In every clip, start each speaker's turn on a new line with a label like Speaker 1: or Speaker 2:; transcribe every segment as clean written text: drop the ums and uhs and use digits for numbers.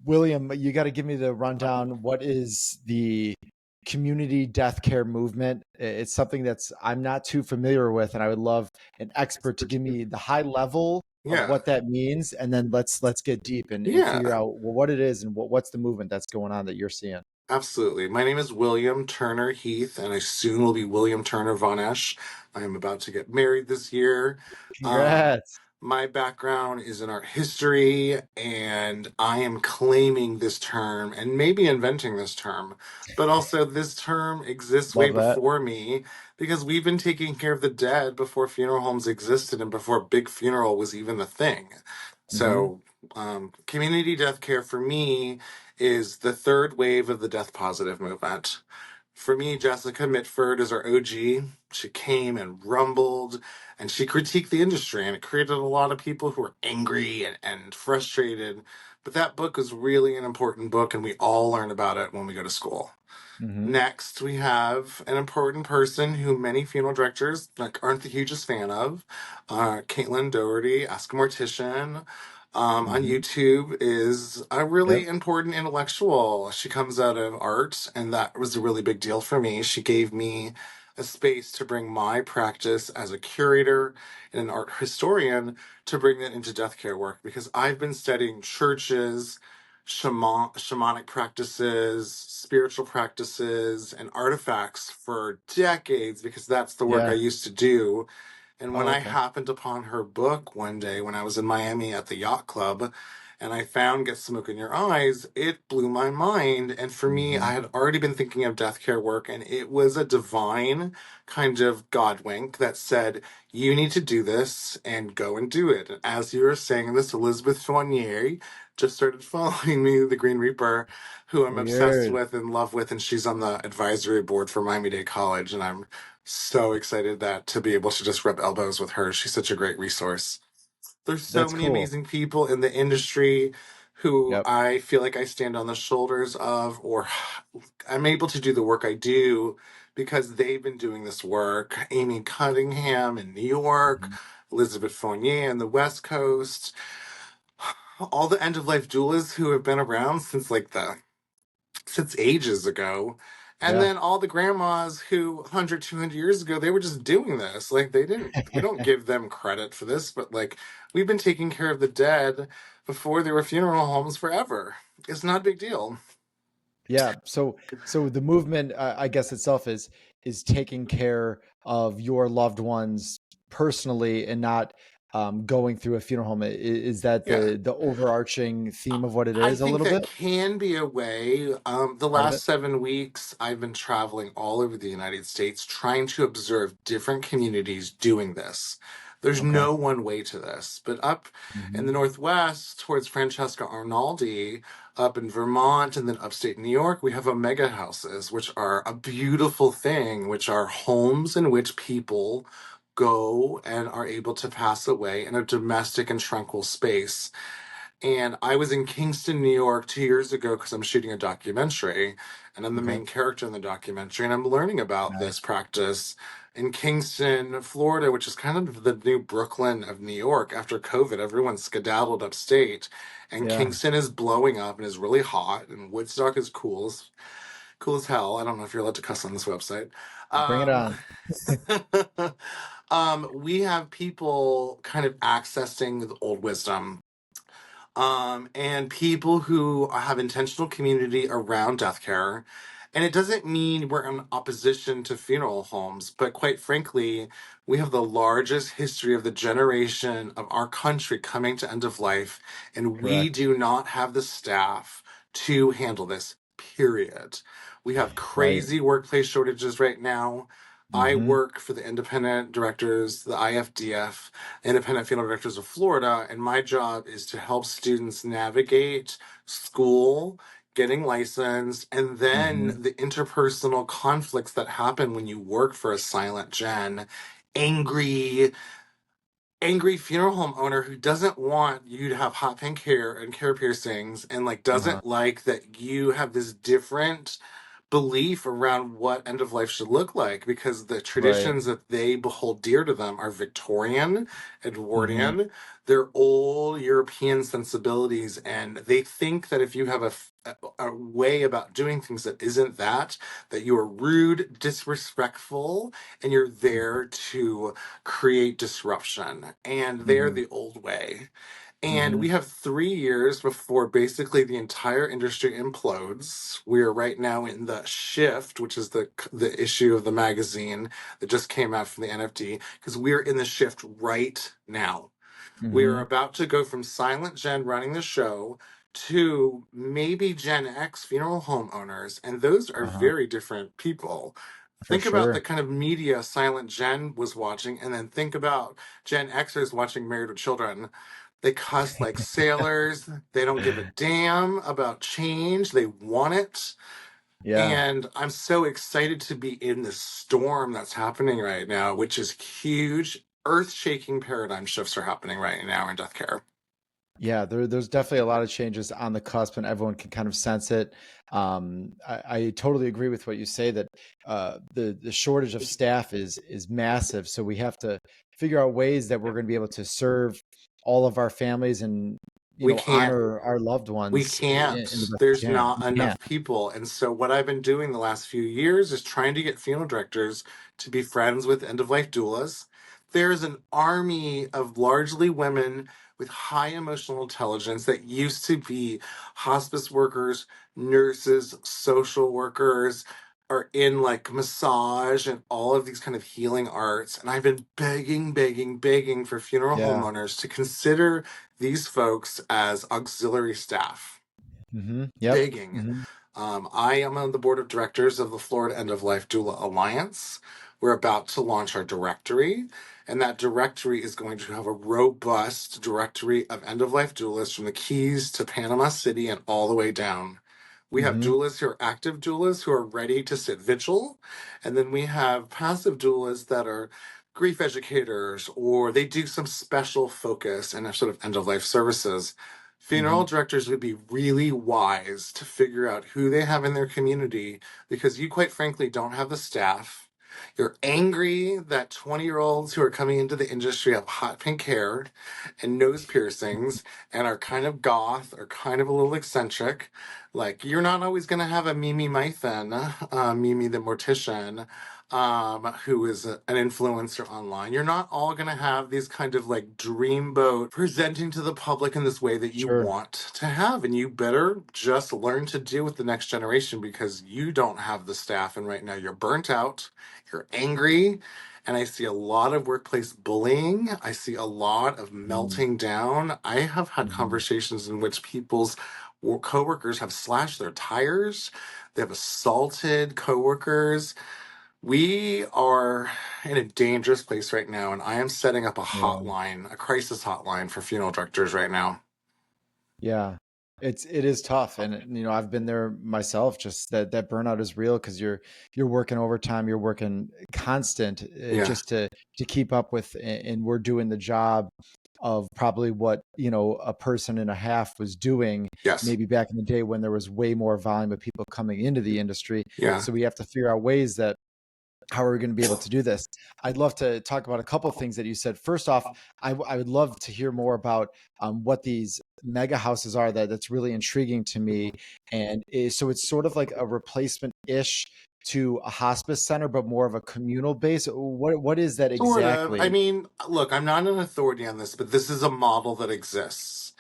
Speaker 1: William, you got to give me the rundown. What is the community death care movement? It's something that's I'm not too familiar with, and I would love an expert to give me the high level of
Speaker 2: Yeah,
Speaker 1: what that means, and then let's get deep and figure
Speaker 2: yeah,
Speaker 1: out well, what it is and what's the movement that's going on that you're seeing.
Speaker 2: absolutely. My name is William Turner Heath, and I soon will be William Turner Von Esch. I am about to get married this year. Um,
Speaker 1: Congrats.
Speaker 2: my background is in art history, and I am claiming this term and maybe inventing this term, but also this term exists way
Speaker 1: Love that.
Speaker 2: before me because we've been taking care of the dead before funeral homes existed and before big funeral was even a thing.
Speaker 1: Hmm.
Speaker 2: So, community death care for me is the third wave of the death positive movement. For me, Jessica Mitford is our OG. She came and rumbled and she critiqued the industry, and it created a lot of people who were angry and frustrated. But that book was really an important book, and we all learn about it when we go to school.
Speaker 1: Hmm.
Speaker 2: Next, we have an important person who many funeral directors like aren't the hugest fan of. Caitlin Doherty, Ask a Mortician, on
Speaker 1: Hmm.
Speaker 2: YouTube is a really
Speaker 1: Yep.
Speaker 2: important intellectual. She comes out of art, and that was a really big deal for me. She gave me a space to bring my practice as a curator and an art historian to bring that into death care work because I've been studying churches, shamanic practices, spiritual practices, and artifacts for decades because that's the work I
Speaker 1: Yeah.
Speaker 2: used to do. And when
Speaker 1: Oh,
Speaker 2: I
Speaker 1: okay.
Speaker 2: happened upon her book one day when I was in Miami at the yacht club and I found Get Smoke in Your Eyes, it blew my mind. And for me, I
Speaker 1: Hmm.
Speaker 2: had already been thinking of death care work, and it was a divine kind of God wink that said, you need to do this and go and do it. And as you were saying this, Elizabeth Fournier just started following me, the Green Reaper, who I'm obsessed
Speaker 1: Weird.
Speaker 2: with and love with, and she's on the advisory board for Miami-Dade College, and I'm so excited that to be able to just rub elbows with her. She's such a great resource. There's so
Speaker 1: That's
Speaker 2: many
Speaker 1: cool.
Speaker 2: amazing people in the industry who
Speaker 1: Yep.
Speaker 2: I feel like I stand on the shoulders of, or I'm able to do the work I do because they've been doing this work. Amy Cunningham in New York,
Speaker 1: Mhm.
Speaker 2: Elizabeth Fournier in the West Coast, all the end of life doulas who have been around since ages ago. And
Speaker 1: Yeah.
Speaker 2: then all the grandmas who 100, 200 years ago, they were just doing this. Like, we don't give them credit for this, but like, we've been taking care of the dead before there were funeral homes forever. It's not a big deal.
Speaker 1: Yeah. So the movement, I guess itself is taking care of your loved ones personally and not going through a funeral home. Is that
Speaker 2: Yeah.
Speaker 1: the overarching theme of what it
Speaker 2: I
Speaker 1: is a
Speaker 2: think
Speaker 1: little
Speaker 2: that
Speaker 1: bit?
Speaker 2: can be a way. The
Speaker 1: Part of it.
Speaker 2: last 7 weeks, I've been traveling all over the United States trying to observe different communities doing this. There's
Speaker 1: Okay.
Speaker 2: no one way to this, but up in
Speaker 1: Hmm.
Speaker 2: the Northwest, towards Francesca Arnaldi, up in Vermont, and then upstate New York, we have Omega houses, which are a beautiful thing, which are homes in which people go and are able to pass away in a domestic and tranquil space. And I was in Kingston, New York 2 years ago because I'm shooting a documentary and I'm the
Speaker 1: Okay.
Speaker 2: main character in the documentary. And I'm learning about this
Speaker 1: Nice.
Speaker 2: practice in Kingston, Florida, which is kind of the new Brooklyn of New York. After COVID, everyone skedaddled upstate. And
Speaker 1: Yeah.
Speaker 2: Kingston is blowing up and is really hot. And Woodstock is cool as hell. I don't know if you're allowed to cuss on this website.
Speaker 1: Bring it
Speaker 2: Um,
Speaker 1: on.
Speaker 2: we have people kind of accessing the old wisdom, and people who have intentional community around death care. And it doesn't mean we're in opposition to funeral homes, but quite frankly, we have the largest history of the generation of our country coming to end of life, and we
Speaker 1: Correct.
Speaker 2: do not have the staff to handle this, period. We have
Speaker 1: Right.
Speaker 2: crazy workplace shortages right now. I
Speaker 1: Hmm.
Speaker 2: work for the independent directors, the IFDF, Independent Funeral Directors of Florida, and my job is to help students navigate school, getting licensed, and
Speaker 1: Hmm.
Speaker 2: then the interpersonal conflicts that happen when you work for a silent gen, angry, angry funeral home owner who doesn't want you to have hot pink hair and hair piercings and like
Speaker 1: Uh-huh.
Speaker 2: doesn't like that you have this different belief around what end of life should look like, because the
Speaker 1: Right.
Speaker 2: traditions that they hold dear to them are Victorian,
Speaker 1: Mhm.
Speaker 2: Edwardian. They're old European sensibilities, and they think that if you have a way about doing things that isn't that you are rude, disrespectful, and you're
Speaker 1: Mhm.
Speaker 2: there to create disruption. And they're
Speaker 1: Mhm.
Speaker 2: the old way. And we
Speaker 1: Mhm.
Speaker 2: have 3 years before basically the entire industry implodes. We are right now in the shift, which is the issue of the magazine that just came out from the NFT, because we're in the shift right now. We are
Speaker 1: Mhm.
Speaker 2: about to go from Silent Gen running the show to maybe Gen X funeral homeowners, and those are
Speaker 1: Uh-huh.
Speaker 2: very different people.
Speaker 1: For
Speaker 2: Think about the
Speaker 1: sure.
Speaker 2: kind of media Silent Gen was watching, and then think about Gen Xers watching Married with Children. They cuss like sailors. They don't give a damn about change. They want it.
Speaker 1: Yeah.
Speaker 2: And I'm so excited to be in this storm that's happening right now, which is huge. Earth shaking paradigm shifts are happening right now in death care.
Speaker 1: Yeah, there's definitely a lot of changes on the cusp, and everyone can kind of sense it. I totally agree with what you say that the shortage of staff is massive. So we have to figure out ways that we're going to be able to serve all of our families and
Speaker 2: We can't
Speaker 1: honor our loved
Speaker 2: We
Speaker 1: ones in the
Speaker 2: can't.
Speaker 1: best we
Speaker 2: There's
Speaker 1: can.
Speaker 2: not
Speaker 1: We can't.
Speaker 2: enough people. And so, what I've been doing the last few years is trying to get funeral directors to be friends with end of life doulas. There's an army of largely women with high emotional intelligence that used to be hospice workers, nurses, social workers, are in like massage and all of these kind of healing arts. And I've been begging, begging, begging for funeral
Speaker 1: Yeah.
Speaker 2: homeowners to consider these folks as auxiliary staff.
Speaker 1: Yep.
Speaker 2: Begging.
Speaker 1: Hmm.
Speaker 2: I am on the board of directors of the Florida End of Life Doula Alliance. We're about to launch our directory, and that directory is going to have a robust directory of end of life doulas from the Keys to Panama City and all the way down. We have
Speaker 1: Hmm.
Speaker 2: doulas who are active doulas who are ready to sit vigil, and then we have passive doulas that are grief educators or they do some special focus and sort of end of life services. Funeral
Speaker 1: Hmm.
Speaker 2: directors would be really wise to figure out who they have in their community, because you, quite frankly, don't have the staff. You're angry that 20-year-olds who are coming into the industry have hot pink hair and nose piercings and are kind of goth or kind of a little eccentric. Like, you're not always going to have a Mimi Mython, Mimi the mortician, who is an influencer online. You're not all going to have these kind of like dreamboat presenting to the public in this way that you
Speaker 1: Sure.
Speaker 2: want to have. And you better just learn to deal with the next generation, because you don't have the staff. And right now you're burnt out, you're angry. And I see a lot of workplace bullying. I see a lot of melting down. I have had
Speaker 1: Mm-hmm.
Speaker 2: conversations in which people's coworkers have slashed their tires. They have assaulted coworkers. We are in a dangerous place right now, and I am setting up a
Speaker 1: Yeah.
Speaker 2: hotline, a crisis hotline for funeral directors right now.
Speaker 1: Yeah. It is tough. And I've been there myself. Just that burnout is real because you're working overtime, you're working constant
Speaker 2: Yeah.
Speaker 1: just to keep up with, and we're doing the job of probably what, a person and a half was doing
Speaker 2: Yes.
Speaker 1: maybe back in the day when there was way more volume of people coming into the industry.
Speaker 2: Yeah.
Speaker 1: So we have to figure out ways that how are we going to be able to do this? I'd love to talk about a couple of things that you said. First off, I would love to hear more about what these mega houses are. That's really intriguing to me. And so it's sort of like a replacement ish to a hospice center, but more of a communal base. What is that
Speaker 2: Sort of. I
Speaker 1: exactly?
Speaker 2: mean, look, I'm not an authority on this, but this is a model that exists.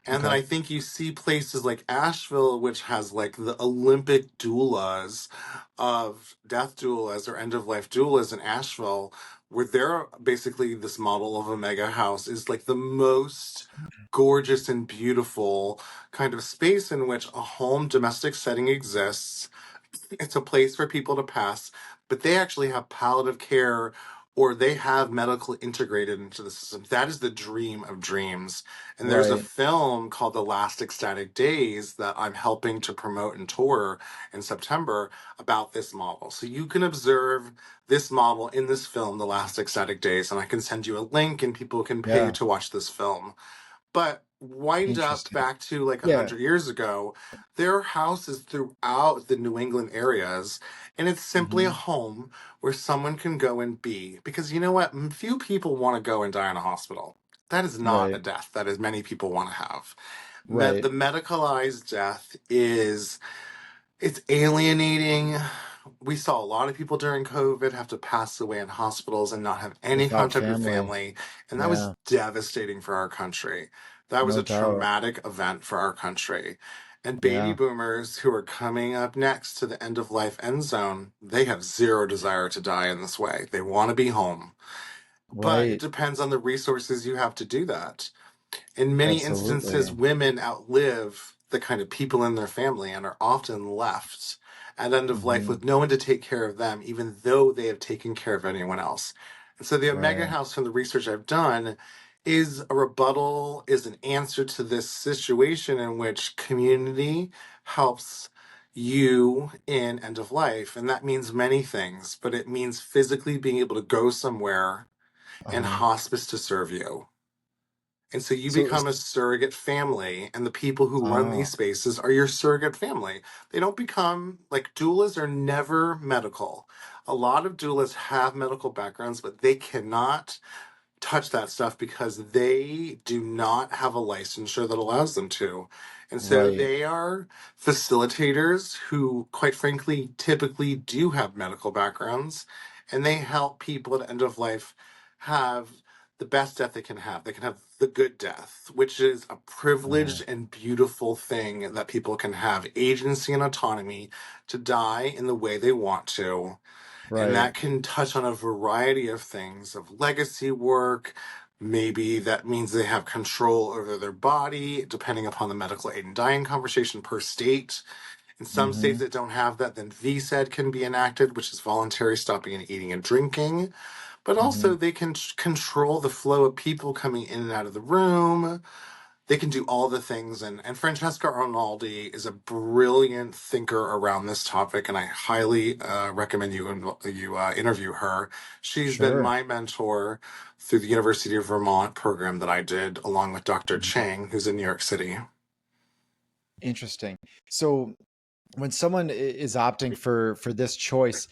Speaker 2: And then
Speaker 1: Okay.
Speaker 2: I think you see places like Asheville, which has like the Olympic doulas of death doulas or end of life doulas in Asheville, where they're basically this model of a mega house is like the most gorgeous and beautiful kind of space in which a home domestic setting exists. It's a place for people to pass, but they actually have palliative care or they have medical integrated into the system. That is the dream of dreams. And there's a
Speaker 1: Right.
Speaker 2: film called The Last Ecstatic Days that I'm helping to promote and tour in September about this model. So you can observe this model in this film, The Last Ecstatic Days, and I can send you a link and people can pay
Speaker 1: Yeah.
Speaker 2: to watch this film. But wind up
Speaker 1: Interesting.
Speaker 2: back to like
Speaker 1: Yeah.
Speaker 2: 100 years ago, there are houses throughout the New England areas, and it's simply a
Speaker 1: Hmm.
Speaker 2: home where someone can go and be. Because you know what? Few people want to go and die in a hospital. That is not a
Speaker 1: Right.
Speaker 2: death that as many people want to have.
Speaker 1: Right.
Speaker 2: The medicalized death is it's alienating. We saw a lot of people during COVID have to pass away in hospitals and not have any
Speaker 1: Without
Speaker 2: contact with
Speaker 1: family.
Speaker 2: family. And that was
Speaker 1: Yeah.
Speaker 2: devastating for our country. That was
Speaker 1: No
Speaker 2: a
Speaker 1: doubt.
Speaker 2: traumatic event for our country. And baby
Speaker 1: Yeah.
Speaker 2: boomers who are coming up next to the end of life end zone, they have zero desire to die in this way. They want to be home. But it
Speaker 1: Right.
Speaker 2: depends on the resources you have to do that. In many instances,
Speaker 1: Absolutely.
Speaker 2: women outlive the kind of people in their family and are often left at end of life
Speaker 1: Hmm.
Speaker 2: with no one to take care of them, even though they have taken care of anyone else. And so the Omega
Speaker 1: Right.
Speaker 2: House, from the research I've done, is a rebuttal, is an answer to this situation in which community helps you in end of life. And that means many things, but it means physically being able to go somewhere and
Speaker 1: Uh-huh.
Speaker 2: hospice to serve you. And so you
Speaker 1: So,
Speaker 2: become a surrogate family, and the people who run
Speaker 1: oh,
Speaker 2: these spaces are your surrogate family. They don't become like doulas are never medical. A lot of doulas have medical backgrounds, but they cannot touch that stuff because they do not have a licensure that allows them to. And so
Speaker 1: right.
Speaker 2: they are facilitators who, quite frankly, typically do have medical backgrounds, and they help people at end of life have the best death they can have. They can have the good death, which is a
Speaker 1: Uh-huh.
Speaker 2: privileged and beautiful thing that people can have agency and autonomy to die in the way they want to, and
Speaker 1: Right.
Speaker 2: that can touch on a variety of things of legacy work. Maybe that means they have control over their body, depending upon the medical aid and dying conversation per state. In some states
Speaker 1: Hmm.
Speaker 2: that don't have that, then VSED can be enacted, which is voluntary stopping and eating and drinking. But
Speaker 1: Hmm.
Speaker 2: also, they can control the flow of people coming in and out of the room. They can do all the things, and Francesca Arnaldi is a brilliant thinker around this topic, and I highly recommend you interview her. She's been
Speaker 1: Sure.
Speaker 2: my mentor through the University of Vermont program that I did along with Dr.
Speaker 1: Mhm.
Speaker 2: Chang, who's in New York City.
Speaker 1: Interesting. So, when someone is opting for this choice,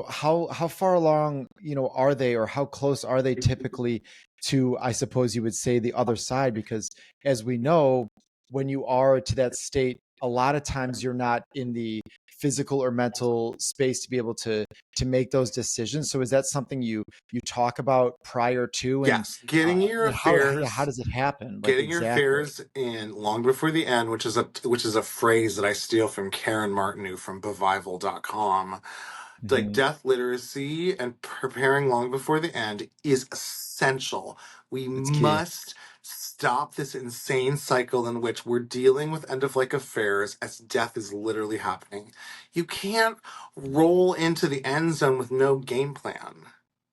Speaker 1: how far along, are they, or how close are they typically to, I suppose you would say, the other side? Because as we know, when you are to that state, a lot of times you're not in the physical or mental space to be able to make those decisions. So is that something you talk about prior to? And
Speaker 2: Yes, getting your
Speaker 1: how
Speaker 2: affairs
Speaker 1: does it happen, like,
Speaker 2: getting your
Speaker 1: exactly?
Speaker 2: affairs in long before the end, which is a phrase that I steal from Karen Martineau from Bevival.com. Like
Speaker 1: Hmm.
Speaker 2: death literacy and preparing long before the end is essential. We
Speaker 1: It's key.
Speaker 2: must stop this insane cycle in which we're dealing with end of life affairs as death is literally happening. You can't roll into the end zone with no game plan.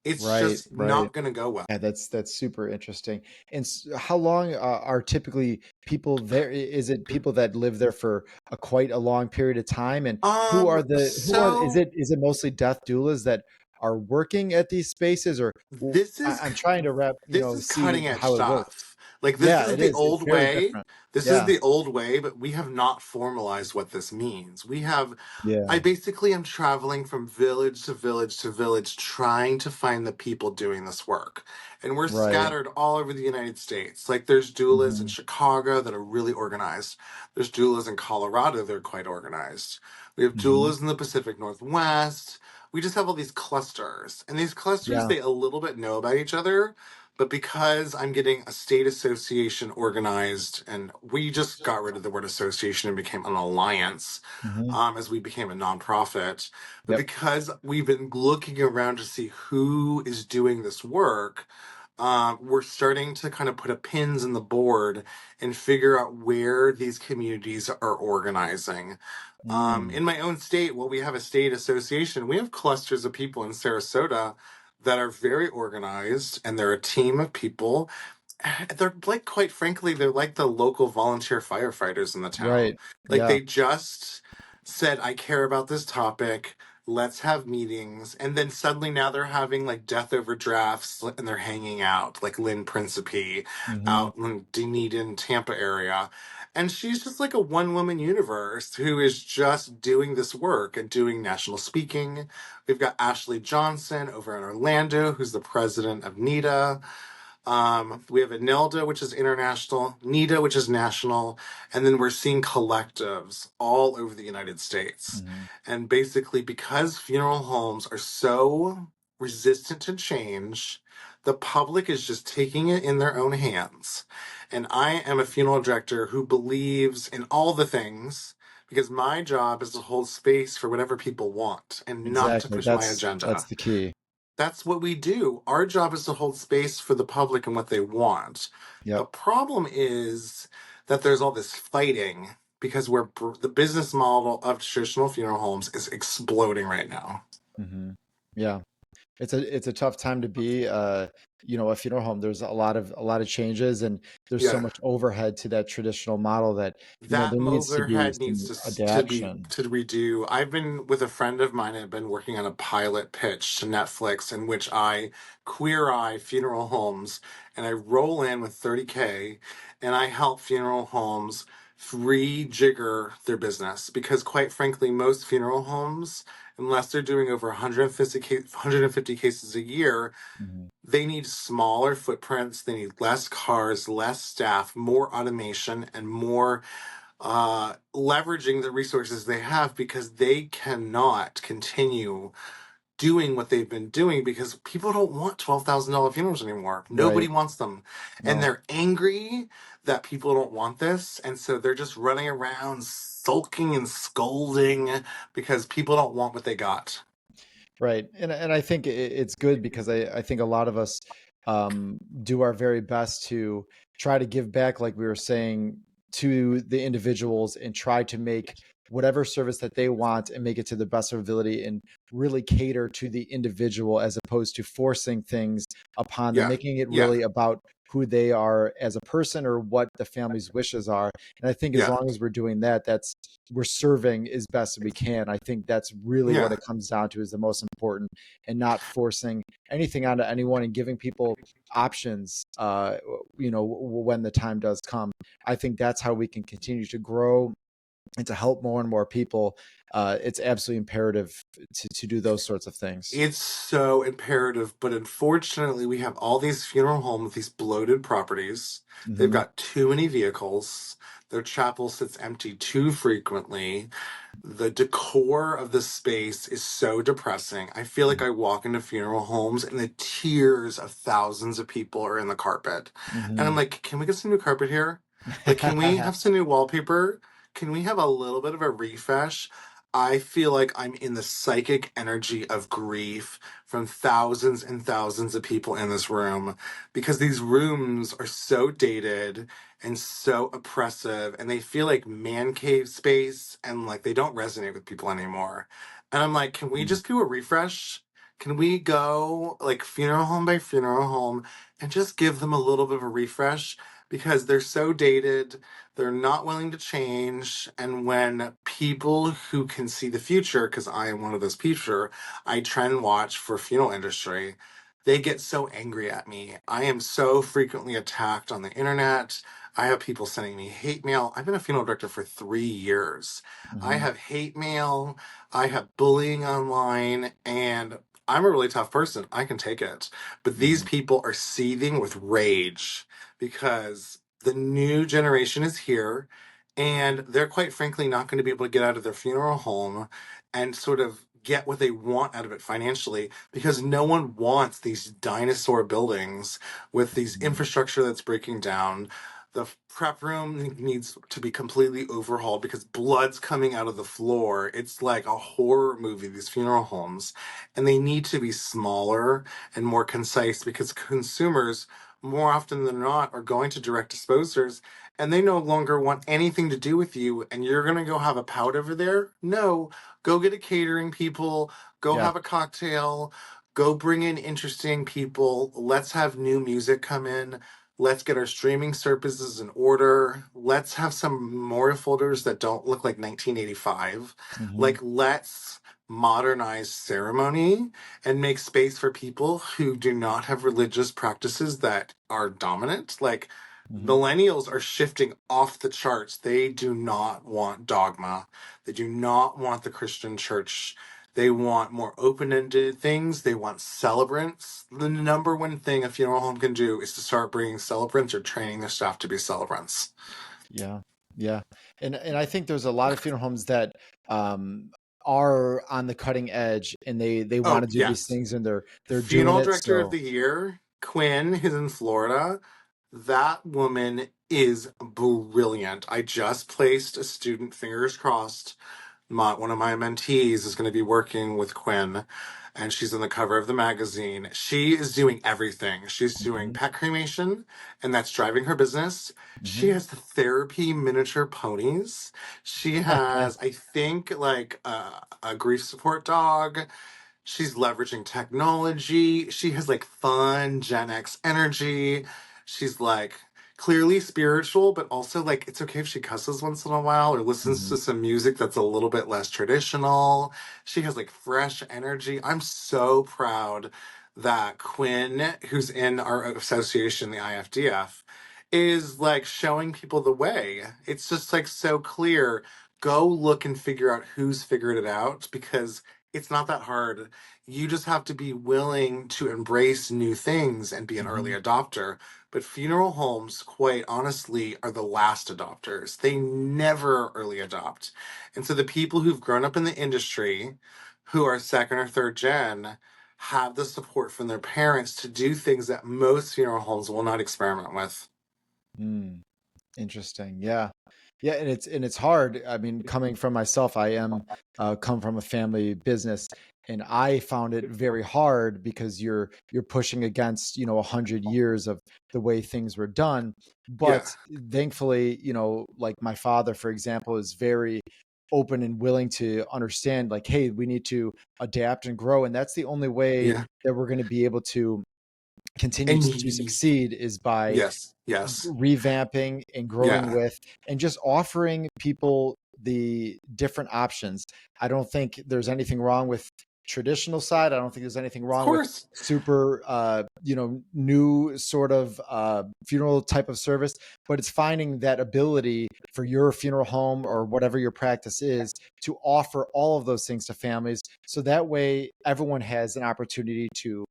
Speaker 2: It's
Speaker 1: Right,
Speaker 2: just
Speaker 1: right.
Speaker 2: not going to go well.
Speaker 1: Yeah, that's super interesting. And how long are typically people there? Is it people that live there for quite a long period of time? And
Speaker 2: So
Speaker 1: is it mostly death doulas that are working at these spaces, or
Speaker 2: this is
Speaker 1: I'm trying to
Speaker 2: this is
Speaker 1: see
Speaker 2: cutting edge
Speaker 1: how it works.
Speaker 2: stuff. Like this
Speaker 1: Yeah,
Speaker 2: is
Speaker 1: it
Speaker 2: the
Speaker 1: is. It's
Speaker 2: old
Speaker 1: very
Speaker 2: way.
Speaker 1: different.
Speaker 2: This is
Speaker 1: Yeah,
Speaker 2: the old way, but we have not formalized what this means. I
Speaker 1: yeah,
Speaker 2: basically am traveling from village to village to village trying to find the people doing this work. And we're
Speaker 1: right.
Speaker 2: scattered all over the United States. Like there's doulas in
Speaker 1: Hmm.
Speaker 2: Chicago that are really organized. There's doulas in Colorado that are quite organized. We have
Speaker 1: Hmm.
Speaker 2: doulas in the Pacific Northwest. We just have all these clusters. And these clusters,
Speaker 1: Yeah.
Speaker 2: they a little bit know about each other, but because I'm getting a state association organized, and we just got rid of the word association and became an alliance,
Speaker 1: Hmm.
Speaker 2: as we became a nonprofit. But
Speaker 1: Yep.
Speaker 2: because we've been looking around to see who is doing this work, we're starting to kind of put a pins in the board and figure out where these communities are organizing.
Speaker 1: Mm,
Speaker 2: In my own state, well, we have a state association. We have clusters of people in Sarasota that are very organized, and they're a team of people. They're like, quite frankly, they're like the local volunteer firefighters in the town.
Speaker 1: right.
Speaker 2: Like
Speaker 1: Yeah.
Speaker 2: they just said, I care about this topic. let's have meetings. And then suddenly now they're having like death overdrafts and they're hanging out, like Lynn Principe
Speaker 1: Hmm.
Speaker 2: out in Dunedin, Tampa area. And she's just like a one woman universe who is just doing this work and doing national speaking. We've got Ashley Johnson over in Orlando, who's the president of NIDA. We have Anelda, which is international, NIDA, which is national, and then we're seeing collectives all over the United States.
Speaker 1: Hmm.
Speaker 2: And basically, because funeral homes are so resistant to change, the public is just taking it in their own hands. And I am a funeral director who believes in all the things because my job is to hold space for whatever people want and not to
Speaker 1: Exactly.
Speaker 2: push my
Speaker 1: That's
Speaker 2: agenda.
Speaker 1: the key.
Speaker 2: That's what we do. Our job is to hold space for the public and what they want. The
Speaker 1: Yep.
Speaker 2: problem is that there's all this fighting because the business model of traditional funeral homes is exploding right now.
Speaker 1: Hmm. Yeah. It's a tough time to be a funeral home. There's a lot of changes, and there's so
Speaker 2: Yeah.
Speaker 1: much overhead to that traditional model that
Speaker 2: That
Speaker 1: there needs to be
Speaker 2: Motorhead needs
Speaker 1: some
Speaker 2: be
Speaker 1: adaptation.
Speaker 2: to redo. I've been with a friend of mine. I've been working on a pilot pitch to Netflix in which I queer eye funeral homes, and I roll in with 30K, and I help funeral homes rejigger their business because, quite frankly, most funeral homes, unless they're doing over 150 cases a year,
Speaker 1: Hmm.
Speaker 2: they need smaller footprints. They need less cars, less staff, more automation, and more leveraging the resources they have because they cannot continue doing what they've been doing because people don't want $12,000 funerals anymore. Nobody
Speaker 1: Right.
Speaker 2: wants them. And
Speaker 1: No.
Speaker 2: they're angry that people don't want this. And so they're just running around sulking and scolding because people don't want what they got.
Speaker 1: Right. And I think it's good because I think a lot of us do our very best to try to give back, like we were saying, to the individuals and try to make whatever service that they want and make it to the best of ability and really cater to the individual as opposed to forcing things upon them,
Speaker 2: Yeah.
Speaker 1: making it
Speaker 2: Yeah.
Speaker 1: really about who they are as a person or what the family's wishes are. And I think as
Speaker 2: Yeah.
Speaker 1: long as we're doing that, we're serving as best as we can. I think that's really what
Speaker 2: Yeah.
Speaker 1: it comes down to is the most important, and not forcing anything onto anyone and giving people options, when the time does come. I think that's how we can continue to grow and to help more and more people. It's absolutely imperative to do those sorts of things.
Speaker 2: It's so imperative, but unfortunately, we have all these funeral homes with these bloated properties. They've
Speaker 1: Hmm.
Speaker 2: got too many vehicles. Their chapel sits empty too frequently. The decor of the space is so depressing. I feel like I walk into funeral homes and the tears of thousands of people are in the carpet. And I'm
Speaker 1: Hmm.
Speaker 2: like, can we get some new carpet here? Like, can we have some new wallpaper? Can we have a little bit of a refresh? I feel like I'm in the psychic energy of grief from thousands and thousands of people in this room because these rooms are so dated and so oppressive and they feel like man cave space and like they don't resonate with people anymore. And I'm like, can we just do a refresh? Can we go like funeral home by funeral home and just give them a little bit of a refresh because they're so dated, they're not willing to change. And when people who can see the future, because I am one of those future, I trend watch for funeral industry, they get so angry at me. I am so frequently attacked on the internet. I have people sending me hate mail. I've been a funeral director for 3 years. I
Speaker 1: Hmm.
Speaker 2: have hate mail. I have bullying online, and I'm a really tough person. I can take it. But these
Speaker 1: Hmm.
Speaker 2: people are seething with rage because the new generation is here and they're quite frankly not going to be able to get out of their funeral home and sort of get what they want out of it financially because no one wants these dinosaur buildings with these
Speaker 1: Hmm.
Speaker 2: infrastructure that's breaking down. The prep room needs to be completely overhauled because blood's coming out of the floor. It's like a horror movie, these funeral homes. And they need to be smaller and more concise because consumers, more often than not, are going to direct disposers and they no longer want anything to do with you. And you're going to go have a pout over there? No, go get a catering people, go
Speaker 1: Yeah.
Speaker 2: have a cocktail, go bring in interesting people. Let's have new music come in. Let's get our streaming services in order. Let's have some memorial folders that don't look like 1985.
Speaker 1: Hmm.
Speaker 2: Like, let's modernize ceremony and make space for people who do not have religious practices that are dominant. Like,
Speaker 1: Hmm.
Speaker 2: millennials are shifting off the charts. They do not want dogma. They do not want the Christian church. They want more open-ended things. They want celebrants. The number one thing a funeral home can do is to start bringing celebrants or training their staff to be celebrants.
Speaker 1: Yeah, yeah, and I think there's a lot of funeral homes that um, are on the cutting edge, and they want
Speaker 2: Oh,
Speaker 1: to do these
Speaker 2: yes.
Speaker 1: things, and they're doing
Speaker 2: Funeral
Speaker 1: it.
Speaker 2: director of
Speaker 1: So,
Speaker 2: the year, Quinn, who's in Florida. That woman is brilliant. I just placed a student, fingers crossed. One of my mentees is going to be working with Quinn, and she's on the cover of the magazine. She is doing everything. She's doing
Speaker 1: hmm
Speaker 2: pet cremation, and that's driving her business. She
Speaker 1: hmm
Speaker 2: has the therapy miniature ponies. She has, I think, like a grief support dog. She's leveraging technology. She has like fun Gen X energy. She's like clearly spiritual, but also like it's okay if she cusses once in a while or listens
Speaker 1: hmm
Speaker 2: to some music that's a little bit less traditional. She has like fresh energy. I'm so proud that Quinn, who's in our association, the IFDF, is like showing people the way. It's just like so clear. Go look and figure out who's figured it out because it's not that hard. You just have to be willing to embrace new things and be an early
Speaker 1: hmm
Speaker 2: adopter. But funeral homes, quite honestly, are the last adopters. They never early adopt. And so the people who've grown up in the industry, who are second or third gen, have the support from their parents to do things that most funeral homes will not experiment with.
Speaker 1: Mm, interesting. Yeah, yeah, and it's hard. I mean, coming from myself, I am come from a family business, and I found it very hard because you're pushing against 100 years of the way things were done.
Speaker 2: Yeah.
Speaker 1: But thankfully, like my father, for example, is very open and willing to understand. Like, hey, we need to adapt and grow, and that's the only way
Speaker 2: Yeah.
Speaker 1: that we're going to be able to continue
Speaker 2: And
Speaker 1: to succeed is by
Speaker 2: yes, yes.
Speaker 1: revamping and growing
Speaker 2: Yeah.
Speaker 1: with and just offering people the different options. I don't think there's anything wrong with traditional side. I don't think there's anything
Speaker 2: Of
Speaker 1: wrong with
Speaker 2: course.
Speaker 1: super new sort of funeral type of service, but it's finding that ability for your funeral home or whatever your practice is to offer all of those things to families, so that way everyone has an opportunity to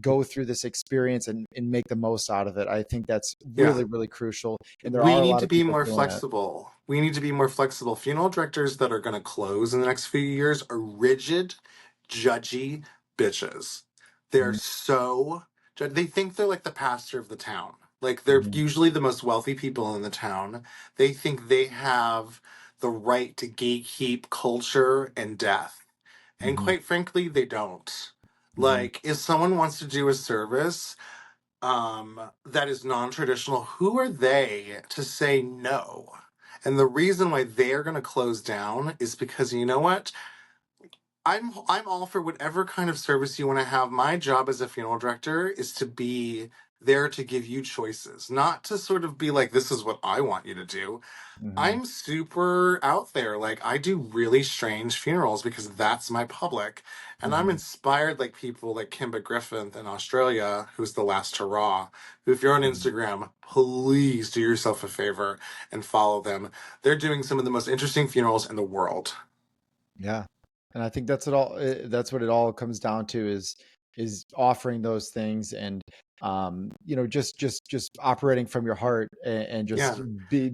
Speaker 1: go through this experience and make the most out of it. I think that's
Speaker 2: Yeah.
Speaker 1: really, really crucial. And there
Speaker 2: We
Speaker 1: are a
Speaker 2: need
Speaker 1: lot
Speaker 2: to
Speaker 1: of
Speaker 2: be
Speaker 1: people
Speaker 2: more
Speaker 1: doing it.
Speaker 2: flexible. We need to be more flexible. Funeral directors that are going to close in the next few years are rigid, judgy bitches. They're
Speaker 1: Mhm,
Speaker 2: so they think they're like the pastor of the town. Like they're
Speaker 1: mhm,
Speaker 2: usually the most wealthy people in the town. They think they have the right to gatekeep culture and death. And
Speaker 1: mhm,
Speaker 2: quite frankly, they don't.
Speaker 1: mhm,
Speaker 2: Like if someone wants to do a service that is non-traditional, who are they to say no? And the reason why they're going to close down is because you know what, I'm all for whatever kind of service you want to have. My job as a funeral director is to be there to give you choices, not to sort of be like, this is what I want you to do.
Speaker 1: mhm,
Speaker 2: I'm super out there. Like I do really strange funerals because that's my public. And I'm
Speaker 1: mhm,
Speaker 2: inspired like people like Kimba Griffith in Australia, who's the last hurrah. Who if you're on
Speaker 1: mhm.
Speaker 2: Instagram, please do yourself a favor and follow them. They're doing some of the most interesting funerals in the world.
Speaker 1: Yeah. And I think that's what it all comes down to is offering those things and just operating from your heart and just
Speaker 2: Yeah.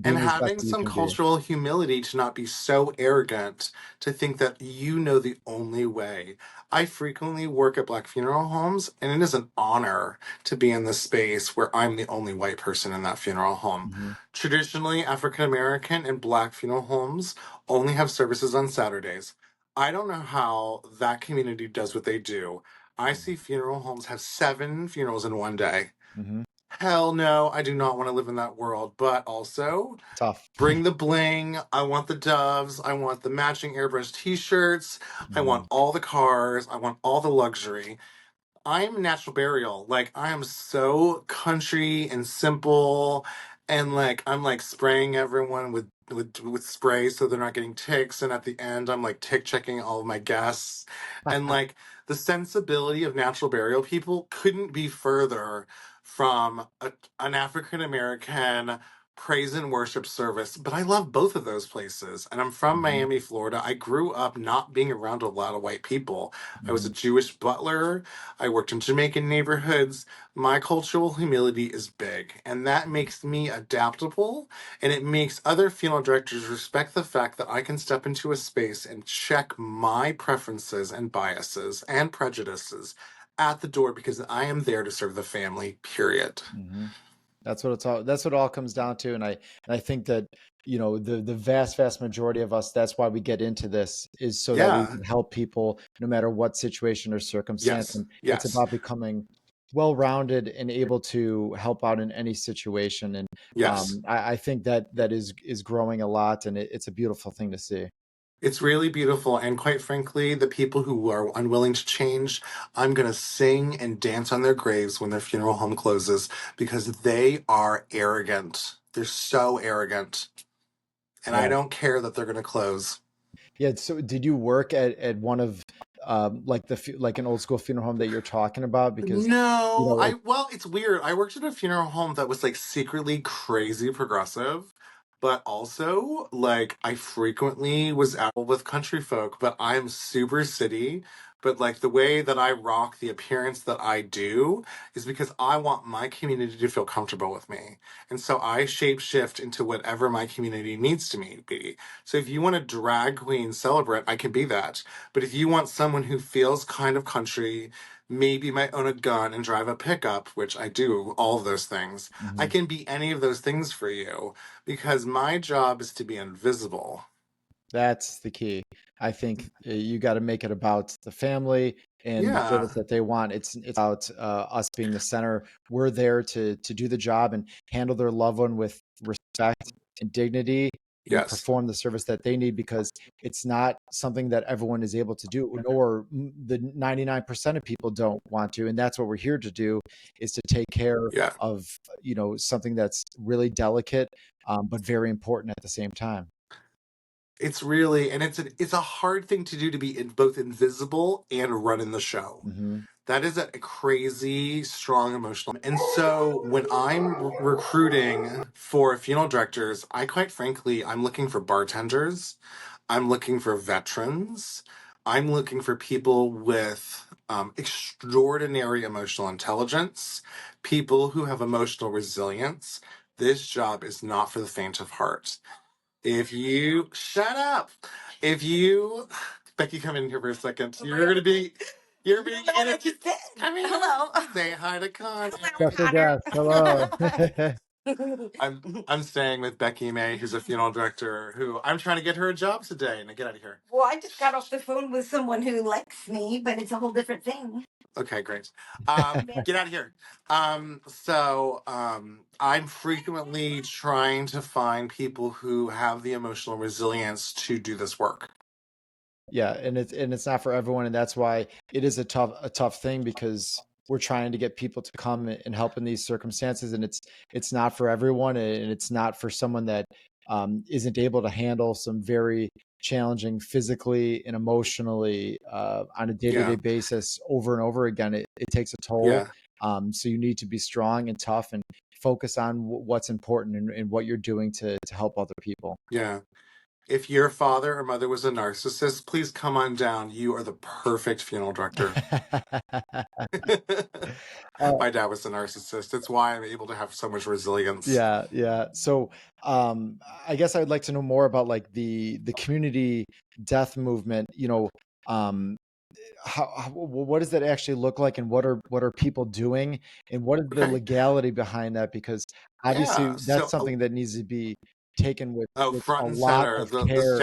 Speaker 2: And
Speaker 1: being as best
Speaker 2: having
Speaker 1: as you
Speaker 2: some
Speaker 1: can be.
Speaker 2: cultural humility to not be so arrogant to think that you know the only way. I frequently work at Black funeral homes, and it is an honor to be in the space where I'm the only white person in that funeral home.
Speaker 1: Mhm,
Speaker 2: Traditionally, African American and Black funeral homes only have services on Saturdays. I don't know how that community does what they do. I see funeral homes have 7 funerals in one day.
Speaker 1: mhm.
Speaker 2: Hell no, I do not want to live in that world. But also,
Speaker 1: Tough.
Speaker 2: bring the bling. I want the doves. I want the matching airbrush t shirts. I
Speaker 1: Mhm,
Speaker 2: want all the cars. I want all the luxury. I'm natural burial. Like, I am so country and simple. and like I'm like spraying everyone with spray so they're not getting ticks, and at the end I'm like tick checking all of my guests, and like the sensibility of natural burial people couldn't be further from an African American praise and worship service. But I love both of those places, and I'm from
Speaker 1: Mhm,
Speaker 2: Miami, Florida. I grew up not being around a lot of white people. I was a
Speaker 1: mhm,
Speaker 2: Jewish butler. I worked in Jamaican neighborhoods. My cultural humility is big, and that makes me adaptable, and it makes other funeral directors respect the fact that I can step into a space and check my preferences and biases and prejudices at the door because I am there to serve the family, period.
Speaker 1: mhm. That's what it all comes down to. And I think that, the vast majority of us, that's why we get into this, is so that we
Speaker 2: Yeah.
Speaker 1: can help people no matter what situation or circumstance.
Speaker 2: Yes.
Speaker 1: And it's
Speaker 2: Yes.
Speaker 1: about becoming well-rounded and able to help out in any situation. And
Speaker 2: Yes.
Speaker 1: I think that is growing a lot, and it's a beautiful thing to see.
Speaker 2: It's really beautiful. And quite frankly, the people who are unwilling to change, I'm going to sing and dance on their graves when their funeral home closes because they are arrogant. They're so arrogant. And I
Speaker 1: Yeah.
Speaker 2: don't care that they're going to close.
Speaker 1: Yeah. So did you work at one of like like an old school funeral home that you're talking about? Because
Speaker 2: No,
Speaker 1: like
Speaker 2: well, it's weird. I worked at a funeral home that was like secretly crazy progressive, but also like I frequently was out with country folk, but I'm super city. But like the way that I rock the appearance that I do is because I want my community to feel comfortable with me. And so I shape shift into whatever my community needs to me be. So if you want a drag queen celebrant, I can be that. But if you want someone who feels kind of country, maybe might own a gun and drive a pickup, which I do, all of those things. I
Speaker 1: mhm.
Speaker 2: can be any of those things for you because my job is to be invisible.
Speaker 1: That's the key. I think you got to make it about the family and the service
Speaker 2: Yeah.
Speaker 1: that they want. It's about us being the center. We're there to do the job and handle their loved one with respect and dignity and
Speaker 2: Yes.
Speaker 1: perform the service that they need, because it's not something that everyone is able to do, or the 99% of people don't want to. And that's what we're here to do, is to take care
Speaker 2: Yeah.
Speaker 1: of, something that's really delicate, but very important at the same time.
Speaker 2: It's really, and it's a hard thing to do to be both invisible and running the show.
Speaker 1: Hmm.
Speaker 2: That is a crazy, strong emotional. And so when I'm recruiting for funeral directors, I quite frankly, I'm looking for bartenders. I'm looking for veterans. I'm looking for people with extraordinary emotional intelligence, people who have emotional resilience. This job is not for the faint of heart. If you shut up, if you Becky, come in here for a second. You're being interviewed. Come in. Hello. Say hi to Con.
Speaker 1: Special guest. Hello.
Speaker 2: I'm staying with Becky May, who's a funeral director, who I'm trying to get her a job today. Now get out of here.
Speaker 3: Well, I just got off the phone with someone who likes me, but it's a whole different thing.
Speaker 2: Okay, great. Get out of here. I'm frequently trying to find people who have the emotional resilience to do this work.
Speaker 1: Yeah, and it's not for everyone, and that's why it is a tough thing, because we're trying to get people to come and help in these circumstances, and it's not for everyone, and it's not for someone that isn't able to handle some very challenging physically and emotionally on a day-to-day
Speaker 2: Yeah,
Speaker 1: basis over and over again. It takes a toll.
Speaker 2: yeah,
Speaker 1: So you need to be strong and tough and focus on what's important, and what you're doing to help other people.
Speaker 2: yeah. If your father or mother was a narcissist, please come on down. You are the perfect funeral director.
Speaker 1: Uh,
Speaker 2: My dad was a narcissist. That's why I'm able to have so much resilience.
Speaker 1: Yeah, yeah. So, I guess I would like to know more about like the community death movement. Um, what does that actually look like, and what are people doing, and what is the
Speaker 2: Okay.
Speaker 1: legality behind that? Because obviously
Speaker 2: Yeah.
Speaker 1: that's
Speaker 2: So,
Speaker 1: something that needs to be taken with a
Speaker 2: front and
Speaker 1: lot
Speaker 2: center.
Speaker 1: of
Speaker 2: The
Speaker 1: care.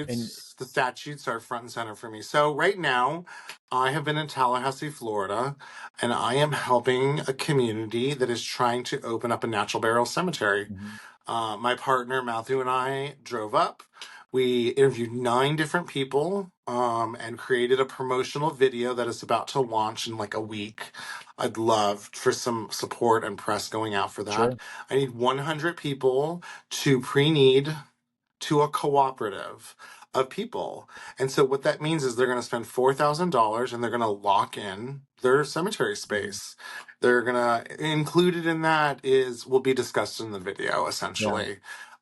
Speaker 1: And
Speaker 2: statutes are front and center for me. So right now, I have been in Tallahassee, Florida, and I am helping a community that is trying to open up a natural burial cemetery.
Speaker 1: Mhm,
Speaker 2: My partner Matthew and I drove up. We interviewed 9 different people and created a promotional video that is about to launch in like a week. I'd love for some support and press going out for that.
Speaker 1: Sure.
Speaker 2: I need 100 people to pre-need to a cooperative of people. And so what that means is they're going to spend $4,000 and they're going to lock in their cemetery space. They're going to, included in that is, will be discussed in the video essentially.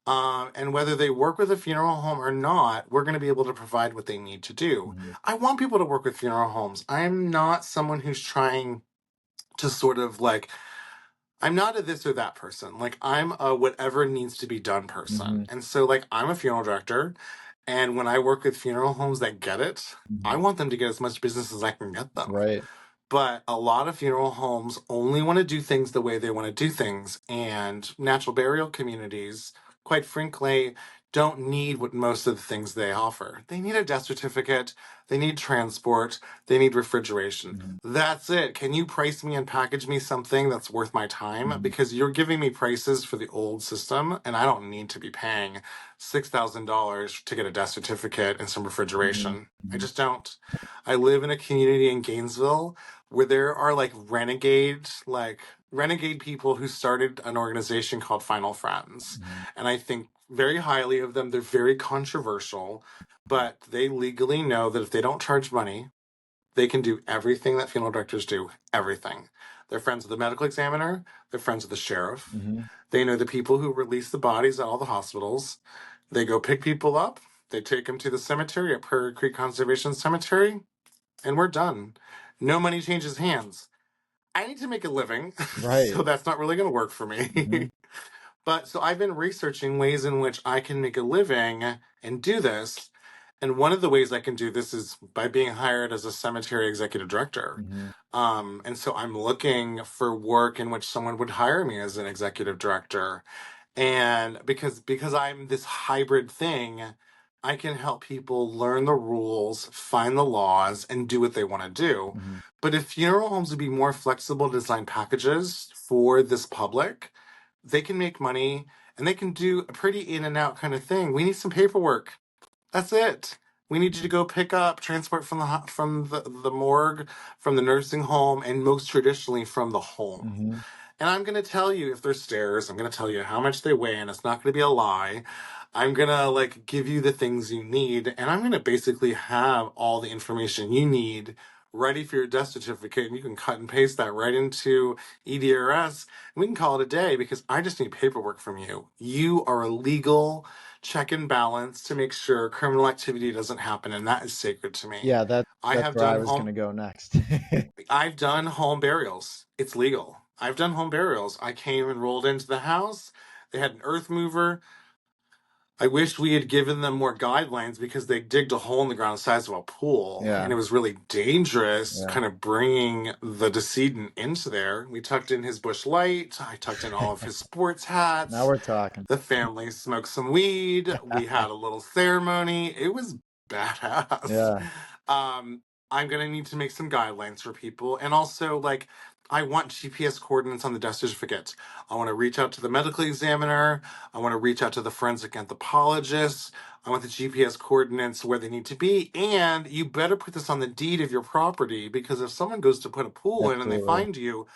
Speaker 2: And whether they work with a funeral home or not, we're going to be able to provide what they need to do. I want people to work with funeral homes. I'm not someone who's trying to sort of like, I'm not a this or that person. Like, I'm a whatever needs to be done person. And so, like, I'm a funeral director. And when I work with funeral homes that get it, I want them to get as much business as I can get them.
Speaker 1: Right.
Speaker 2: But a lot of funeral homes only want to do things the way they want to do things. And natural burial communities, quite frankly, don't need what most of the things they offer. They need a death certificate, they need transport, they need refrigeration. That's it. Can you price me and package me something that's worth my time? Because you're giving me prices for the old system, and I don't need to be paying $6,000 to get a death certificate and some refrigeration. I just don't. I live in a community in Gainesville where there are like renegade people who started an organization called Final Friends. And I think very highly of them. They're very controversial, but they legally know that if they don't charge money, they can do everything that funeral directors do. Everything. They're friends with the medical examiner. They're friends with the sheriff. They know the people who release the bodies at all the hospitals. They go pick people up. They take them to the cemetery at Prairie Creek Conservation Cemetery, and we're done. No money changes hands. I need to make a living,
Speaker 1: Right.
Speaker 2: so that's not really going to work for me. But so I've been researching ways in which I can make a living and do this. And one of the ways I can do this is by being hired as a cemetery executive director. And so I'm looking for work in which someone would hire me as an executive director. And because I'm this hybrid thing, I can help people learn the rules, find the laws, and do what they want to do. But if funeral homes would be more flexible to design packages for this public, they can make money and they can do a pretty in and out kind of thing. We need some paperwork. That's it. We need you to go pick up transport from the morgue, from the nursing home, and most traditionally from the home. And I'm going to tell you if there's stairs, I'm going to tell you how much they weigh, and it's not going to be a lie. I'm going to like give you the things you need, and I'm going to basically have all the information you need ready for your death certificate, and you can cut and paste that right into EDRS, and we can call it a day because I just need paperwork from you. You are a legal check and balance to make sure criminal activity doesn't happen, and that is sacred to me.
Speaker 1: Yeah, that's
Speaker 2: have
Speaker 1: where I
Speaker 2: done
Speaker 1: was going to go next.
Speaker 2: I've done home burials. It's legal. I've done home burials. I came and rolled into the house. They had an earth mover. I wish we had given them more guidelines because they digged a hole in the ground the size of a pool.
Speaker 1: Yeah.
Speaker 2: And it was really dangerous
Speaker 1: Yeah.
Speaker 2: kind of bringing the decedent into there. We tucked in his bush light. I tucked in all of his sports hats.
Speaker 1: Now we're talking.
Speaker 2: The family smoked some weed. We had a little ceremony. It was badass.
Speaker 1: Yeah.
Speaker 2: I'm going to need to make some guidelines for people. And also, like, I want GPS coordinates on the death certificate. I want to reach out to the medical examiner. I want to reach out to the forensic anthropologist. I want the GPS coordinates where they need to be. And you better put this on the deed of your property, because if someone goes to put a pool in and they find you,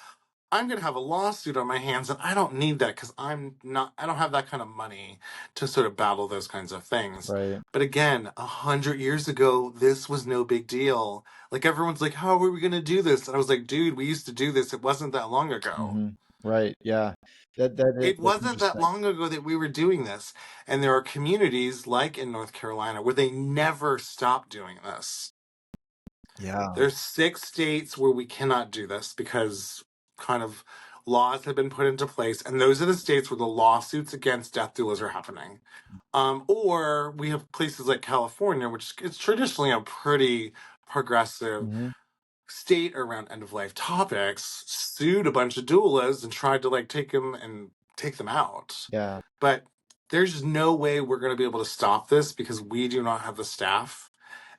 Speaker 2: I'm going to have a lawsuit on my hands, and I don't need that because I don't have that kind of money to sort of battle those kinds of things.
Speaker 1: Right.
Speaker 2: But again, 100 years ago, this was no big deal. Like, everyone's like, how are we going to do this? And I was like, dude, we used to do this. It wasn't that long ago.
Speaker 1: Right. Yeah. That's
Speaker 2: Wasn't that
Speaker 1: interesting.
Speaker 2: long ago that we were doing this. And there are communities like in North Carolina where they never stopped doing this.
Speaker 1: Yeah.
Speaker 2: There's 6 states where we cannot do this because kind of laws have been put into place, and those are the states where the lawsuits against death doulas are happening. Or we have places like California, which is traditionally a pretty progressive state around end-of-life topics, sued a bunch of doulas and tried to like take them out.
Speaker 1: Yeah.
Speaker 2: But there's no way we're going to be able to stop this because we do not have the staff.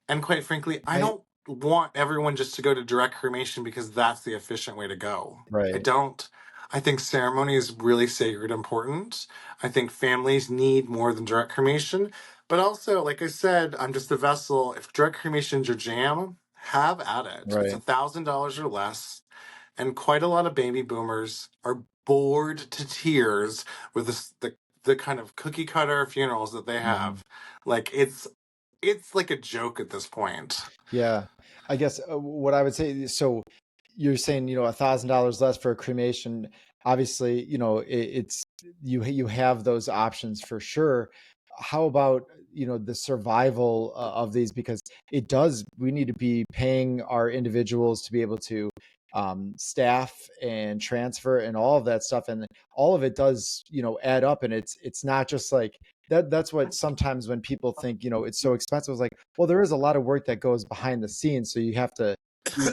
Speaker 2: And quite frankly, I don't want everyone just to go to direct cremation because that's the efficient way to go.
Speaker 1: Right.
Speaker 2: I don't. I think ceremony is really sacred and important. I think families need more than direct cremation. But also, like I said, I'm just a vessel. If direct cremation's your jam, have at it. It's
Speaker 1: Right.
Speaker 2: $1,000 or less, and quite a lot of baby boomers are bored to tears with the kind of cookie cutter funerals that they
Speaker 1: Mhm.
Speaker 2: have. Like it's like a joke at this point.
Speaker 1: Yeah. I guess what I would say, so you're saying, $1,000 less for a cremation. Obviously, it's you have those options for sure. How about, the survival of these? Because we need to be paying our individuals to be able to staff and transfer and all of that stuff. And all of it does, add up. And it's not just like that. That's what sometimes when people think, it's so expensive, it's like, well, there is a lot of work that goes behind the scenes. So you have to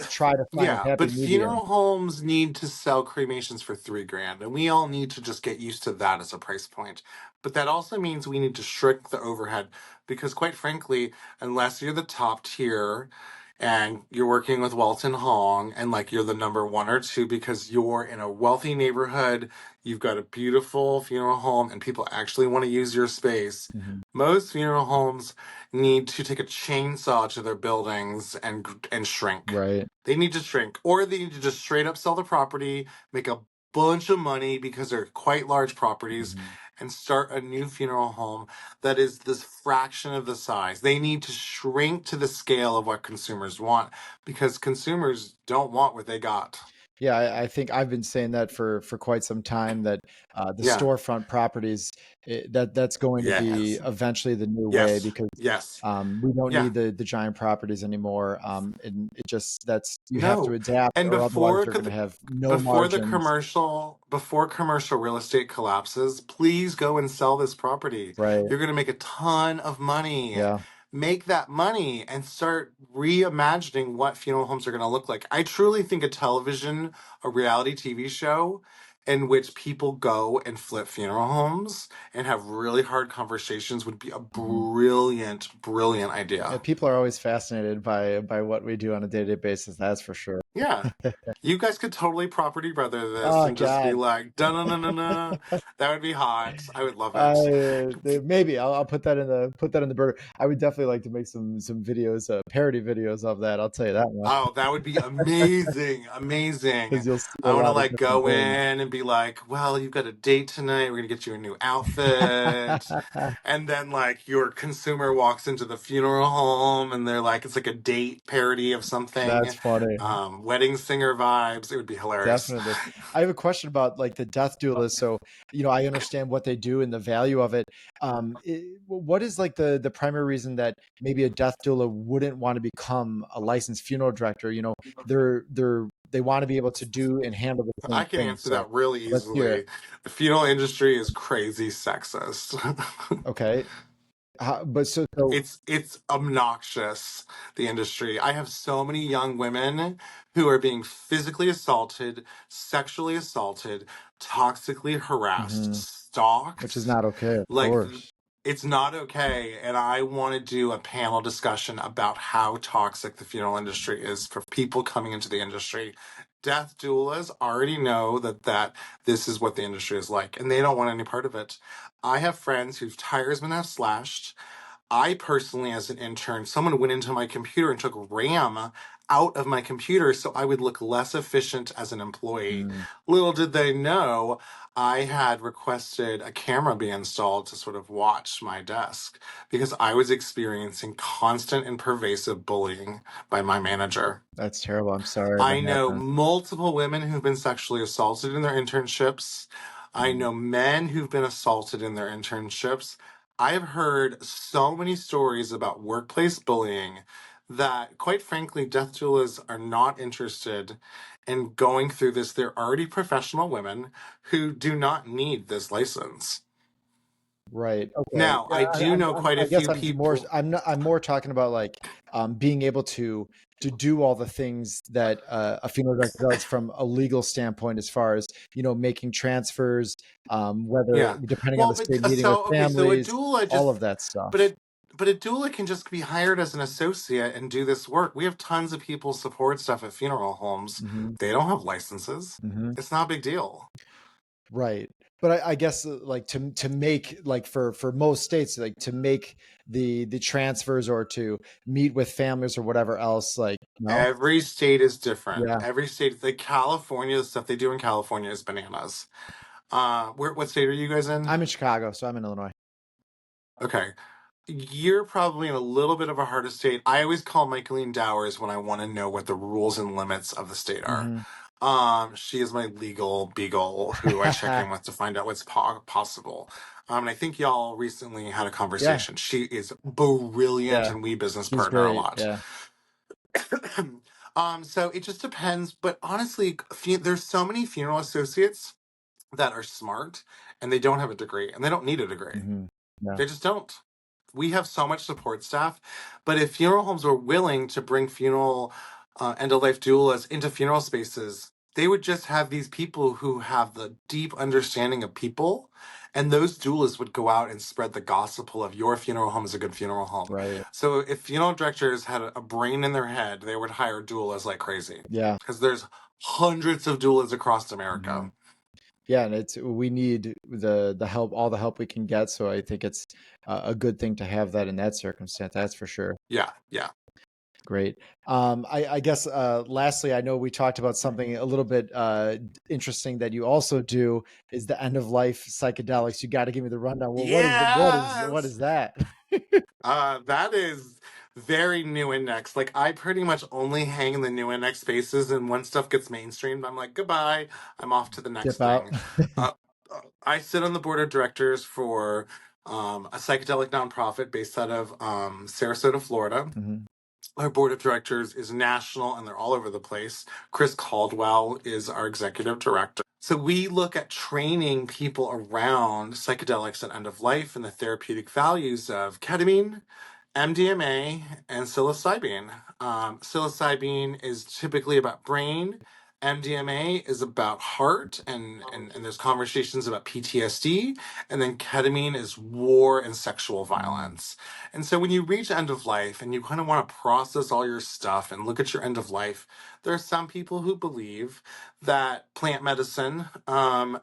Speaker 1: try to find a
Speaker 2: Yeah,
Speaker 1: happy
Speaker 2: but
Speaker 1: medium.
Speaker 2: funeral homes need to sell cremations for 3 grand, and we all need to just get used to that as a price point. But that also means we need to shrink the overhead because, quite frankly, unless you're the top tier and you're working with Walton Hong and like you're the number one or two because you're in a wealthy neighborhood, you've got a beautiful funeral home, and people actually want to use your space.
Speaker 1: Mhm.
Speaker 2: Most funeral homes need to take a chainsaw to their buildings and shrink.
Speaker 1: Right.
Speaker 2: They need to shrink, or they need to just straight up sell the property, make a bunch of money because they're quite large properties,
Speaker 1: Mhm.
Speaker 2: and start a new funeral home that is this fraction of the size. They need to shrink to the scale of what consumers want because consumers don't want what they got.
Speaker 1: Yeah, I think I've been saying that for quite some time, that the
Speaker 2: Yeah.
Speaker 1: storefront properties, that's going to be
Speaker 2: Yes.
Speaker 1: eventually the new way,
Speaker 2: Yes.
Speaker 1: because
Speaker 2: Yes.
Speaker 1: we don't
Speaker 2: Yeah.
Speaker 1: need the giant properties anymore. And it just that's you have to
Speaker 2: No.
Speaker 1: adapt,
Speaker 2: And
Speaker 1: or otherwise you're going to have no margins.
Speaker 2: before commercial real estate collapses, please go and sell this property.
Speaker 1: Right.
Speaker 2: You're going to make a ton of money.
Speaker 1: Yeah.
Speaker 2: Make that money and start reimagining what funeral homes are going to look like. I truly think a reality TV show in which people go and flip funeral homes and have really hard conversations would be a
Speaker 1: Mhm.
Speaker 2: brilliant, brilliant
Speaker 1: Yeah,
Speaker 2: idea.
Speaker 1: people are always fascinated by what we do on a day-to-day basis. That's for sure.
Speaker 2: Yeah. You guys could totally property brother this
Speaker 1: Oh
Speaker 2: and just be
Speaker 1: God.
Speaker 2: like, da na na na na. That would be hot. I would love
Speaker 1: I
Speaker 2: it.
Speaker 1: maybe I'll put that in the burner. I would definitely like to make some videos, parody videos of that. I'll tell you that much,
Speaker 2: Oh, that would be amazing. Amazing.
Speaker 1: because you'll see a
Speaker 2: I want to
Speaker 1: lot of
Speaker 2: like
Speaker 1: different
Speaker 2: go
Speaker 1: things.
Speaker 2: in and be like, well, you've got a date tonight. We're going to get you a new outfit. And then like your consumer walks into the funeral home and they're like, it's like a date parody of
Speaker 1: That's
Speaker 2: something.
Speaker 1: funny.
Speaker 2: Wedding singer vibes. It would be hilarious.
Speaker 1: Definitely. I have a question about like the death doula. So, I understand what they do and the value of it. What is like the primary reason that maybe a death doula wouldn't want to become a licensed funeral director? They want to be able to do and handle the
Speaker 2: I
Speaker 1: same
Speaker 2: can
Speaker 1: thing.
Speaker 2: answer
Speaker 1: So
Speaker 2: that really
Speaker 1: let's hear it.
Speaker 2: easily. The funeral industry is crazy sexist.
Speaker 1: Okay. But so.
Speaker 2: It's obnoxious, the industry. I have so many young women who are being physically assaulted, sexually assaulted, toxically harassed,
Speaker 1: Mhm. Which is
Speaker 2: stalked.
Speaker 1: not okay, of
Speaker 2: Like
Speaker 1: course.
Speaker 2: it's not okay, and I want to do a panel discussion about how toxic the funeral industry is for people coming into the industry. Death doulas already know that this is what the industry is like, and they don't want any part of it. I have friends whose tires been have slashed. I personally, as an intern, someone went into my computer and took RAM out of my computer so I would look less efficient as an employee.
Speaker 1: Mm,
Speaker 2: Little did they know, I had requested a camera be installed to sort of watch my desk because I was experiencing constant and pervasive bullying by my manager.
Speaker 1: that's terrible. I'm sorry
Speaker 2: I
Speaker 1: that
Speaker 2: know
Speaker 1: happened.
Speaker 2: multiple women who've been sexually assaulted in their internships. I
Speaker 1: Mm.
Speaker 2: know men who've been assaulted in their internships. I've heard so many stories about workplace bullying that, quite frankly, death doulas are not interested in going through this. They're already professional women who do not need this license.
Speaker 1: Right. Okay.
Speaker 2: Now,
Speaker 1: Yeah.
Speaker 2: I do know quite a
Speaker 1: I guess
Speaker 2: few
Speaker 1: I'm more.
Speaker 2: people.
Speaker 1: I'm more talking about like being able to do all the things that a funeral director does from a legal standpoint, as far as making transfers, whether
Speaker 2: Yeah.
Speaker 1: depending on
Speaker 2: Well,
Speaker 1: the
Speaker 2: but
Speaker 1: state, meeting with
Speaker 2: so a
Speaker 1: families,
Speaker 2: doula
Speaker 1: all
Speaker 2: just
Speaker 1: of that
Speaker 2: but
Speaker 1: stuff.
Speaker 2: a doula can just be hired as an associate and do this work. We have tons of people support stuff at funeral homes.
Speaker 1: Hmm.
Speaker 2: They don't have licenses.
Speaker 1: Hmm.
Speaker 2: It's not a big deal.
Speaker 1: Right. But I guess like to make like for most states, like to make the transfers or to meet with families or whatever else, like no.
Speaker 2: Every state is different.
Speaker 1: Yeah.
Speaker 2: Every state, like California, the stuff they do in California is bananas. What state are you guys in?
Speaker 1: I'm in Chicago, so I'm in Illinois.
Speaker 2: Okay. You're probably in a little bit of a harder state. I always call Michaeline Dowers when I want to know what the rules and limits of the state are.
Speaker 1: Hmm.
Speaker 2: She is my legal beagle who I check in with to find out what's possible. And I think y'all recently had a
Speaker 1: Yeah.
Speaker 2: conversation. She is brilliant
Speaker 1: Yeah.
Speaker 2: and we business
Speaker 1: She's
Speaker 2: partner a
Speaker 1: great.
Speaker 2: lot.
Speaker 1: Yeah.
Speaker 2: So it just depends. But honestly, there's so many funeral associates that are smart and they don't have a degree and they don't need a degree.
Speaker 1: Hmm. Yeah.
Speaker 2: They just don't. We have so much support staff, but if funeral homes were willing to bring funeral end of life doulas into funeral spaces, they would just have these people who have the deep understanding of people, and those doulas would go out and spread the gospel of your funeral home is a good funeral home.
Speaker 1: Right.
Speaker 2: So if funeral directors had a brain in their head, they would hire doulas like crazy
Speaker 1: Yeah.
Speaker 2: because there's hundreds of doulas across America.
Speaker 1: Hmm. Yeah, and we need the help, all the help we can get. So I think it's a good thing to have that in that circumstance. That's for sure.
Speaker 2: Yeah, yeah.
Speaker 1: Great. I guess lastly, I know we talked about something a little bit interesting that you also do is the end of life psychedelics. You got to give me the rundown. Well, what
Speaker 2: Yes.
Speaker 1: is that?
Speaker 2: That is very new index. Like I pretty much only hang in the new index spaces, and when stuff gets mainstreamed, I'm like, goodbye. I'm off to the next
Speaker 1: Dip out.
Speaker 2: thing. Uh, I sit on the board of directors for a psychedelic nonprofit based out of Sarasota, Florida.
Speaker 1: Hmm.
Speaker 2: Our board of directors is national and they're all over the place. Chris Caldwell is our executive director. So we look at training people around psychedelics and end of life and the therapeutic values of ketamine, MDMA, and psilocybin. Psilocybin is typically about brain. MDMA is about heart, and there's conversations about PTSD. And then ketamine is war and sexual
Speaker 1: Mm.
Speaker 2: violence. And so when you reach end of life and you kind of want to process all your stuff and look at your end of life, there are some people who believe that plant medicine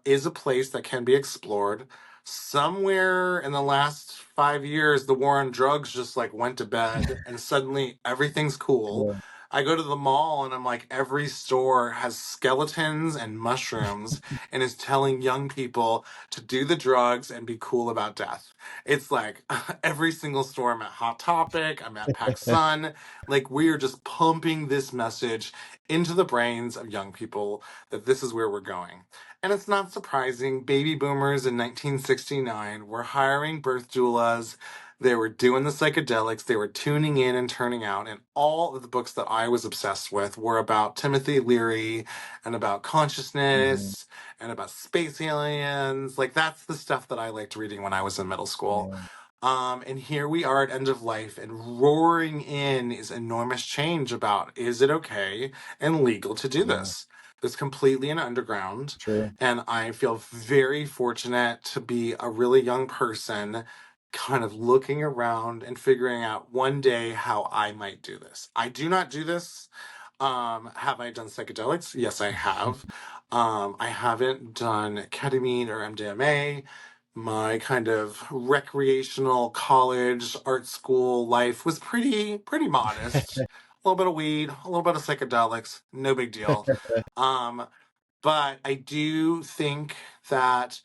Speaker 2: is a place that can be explored. Somewhere in the last 5 years, the war on drugs just like went to bed and suddenly everything's cool.
Speaker 1: Yeah.
Speaker 2: I go to the mall and I'm like, every store has skeletons and mushrooms and is telling young people to do the drugs and be cool about death. It's like every single store. I'm at Hot Topic, I'm at PacSun. Like, we are just pumping this message into the brains of young people that this is where we're going. And it's not surprising. Baby boomers in 1969 were hiring birth doulas. They were doing the psychedelics. They were tuning in and turning out. And all of the books that I was obsessed with were about Timothy Leary and about
Speaker 1: Hmm.
Speaker 2: consciousness and about space aliens. Like, that's the stuff that I liked reading when I was in middle school.
Speaker 1: Yeah.
Speaker 2: And here we are at end of life, and roaring in is enormous change about is it okay and legal to do
Speaker 1: Yeah.
Speaker 2: this? It's completely an underground,
Speaker 1: True.
Speaker 2: and I feel very fortunate to be a really young person kind of looking around and figuring out one day how I might do this. I do not do this. Have I done psychedelics? Yes, I have. I haven't done ketamine or MDMA. My kind of recreational college art school life was pretty modest. A little bit of weed, a little bit of psychedelics, no big deal. Um, but I do think that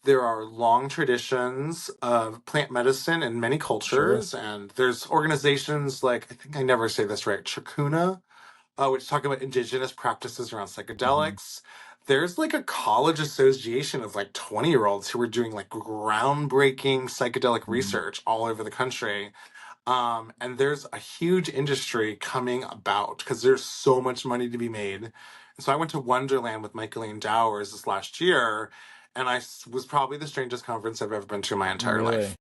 Speaker 2: there are long traditions of plant medicine in many
Speaker 1: Sure.
Speaker 2: cultures, and there's organizations like, I think I never say this right, Chacuna, which talk about indigenous practices around
Speaker 1: Hmm.
Speaker 2: psychedelics. There's like a college association of like 20-year-olds who are doing like groundbreaking psychedelic
Speaker 1: Hmm.
Speaker 2: research all over the country. And there's a huge industry coming about because there's so much money to be made. And so I went to Wonderland with Michaeline Dowers this last year, and was probably the strangest conference I've ever been to in my entire
Speaker 1: Really.
Speaker 2: life.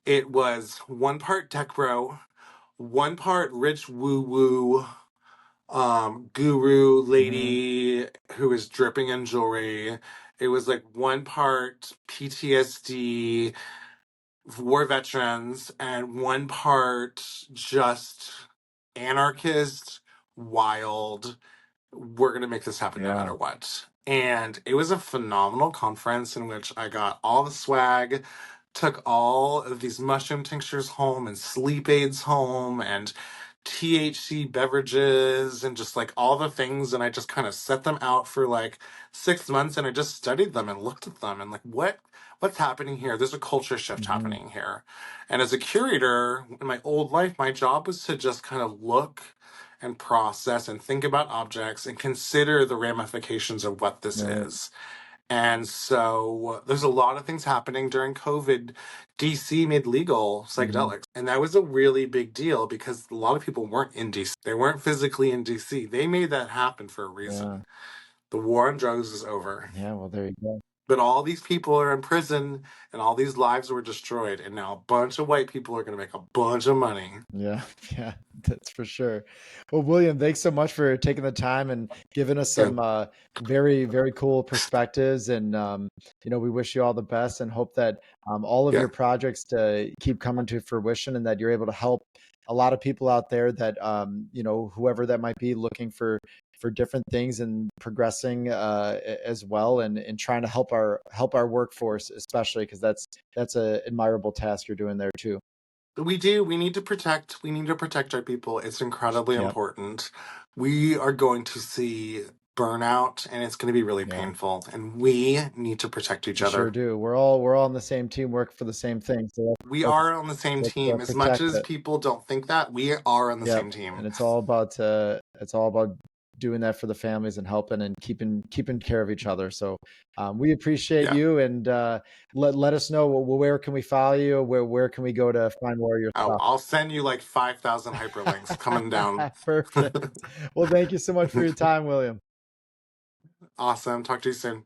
Speaker 2: It was one part tech bro, one part rich woo woo guru
Speaker 1: Hmm.
Speaker 2: lady who is dripping in jewelry. It was like one part PTSD war veterans and one part just anarchist, wild. We're gonna make this happen no
Speaker 1: Yeah.
Speaker 2: matter what. And it was a phenomenal conference in which I got all the swag, took all of these mushroom tinctures home and sleep aids home and THC beverages and just like all the things. And I just kind of set them out for like 6 months and I just studied them and looked at them and like, what's happening here? There's a culture shift
Speaker 1: Hmm.
Speaker 2: happening here. And as a curator in my old life, my job was to just kind of look and process and think about objects and consider the ramifications of what this
Speaker 1: Right.
Speaker 2: is. And so there's a lot of things happening during COVID. DC made legal
Speaker 1: Hmm.
Speaker 2: psychedelics. And that was a really big deal because a lot of people weren't in DC. They weren't physically in DC. They made that happen for a
Speaker 1: Yeah.
Speaker 2: reason. The war on drugs is over.
Speaker 1: Yeah. Well, there you go.
Speaker 2: But all these people are in prison and all these lives were destroyed. And now a bunch of white people are going to make a bunch of money.
Speaker 1: Yeah, yeah, that's for sure. Well, William, thanks so much for taking the time and giving us
Speaker 2: Yeah.
Speaker 1: some very, very cool perspectives. And we wish you all the best and hope that all of
Speaker 2: Yeah.
Speaker 1: your projects to keep coming to fruition and that you're able to help a lot of people out there that whoever that might be looking for different things and progressing as well and trying to help our workforce, especially because that's a admirable task you're doing there too.
Speaker 2: We do. We need to protect our people. It's incredibly
Speaker 1: Yep.
Speaker 2: important. We are going to see burnout and it's going to be really
Speaker 1: Yeah.
Speaker 2: painful and we need to protect each
Speaker 1: We sure
Speaker 2: other.
Speaker 1: do. We're all on the same team, work for the same thing. So
Speaker 2: We
Speaker 1: let's
Speaker 2: are on the same
Speaker 1: let's
Speaker 2: team. As much
Speaker 1: protect
Speaker 2: as
Speaker 1: it.
Speaker 2: people don't think that, we are on the
Speaker 1: Yep.
Speaker 2: same team.
Speaker 1: And it's all about doing that for the families and helping and keeping care of each other. So we appreciate
Speaker 2: Yeah.
Speaker 1: you and let us know where can we follow you, where can we go to find more of your
Speaker 2: Oh,
Speaker 1: stuff.
Speaker 2: I'll send you like 5,000 hyperlinks coming down.
Speaker 1: Perfect. Well, thank you so much for your time, William.
Speaker 2: Awesome. Talk to you soon.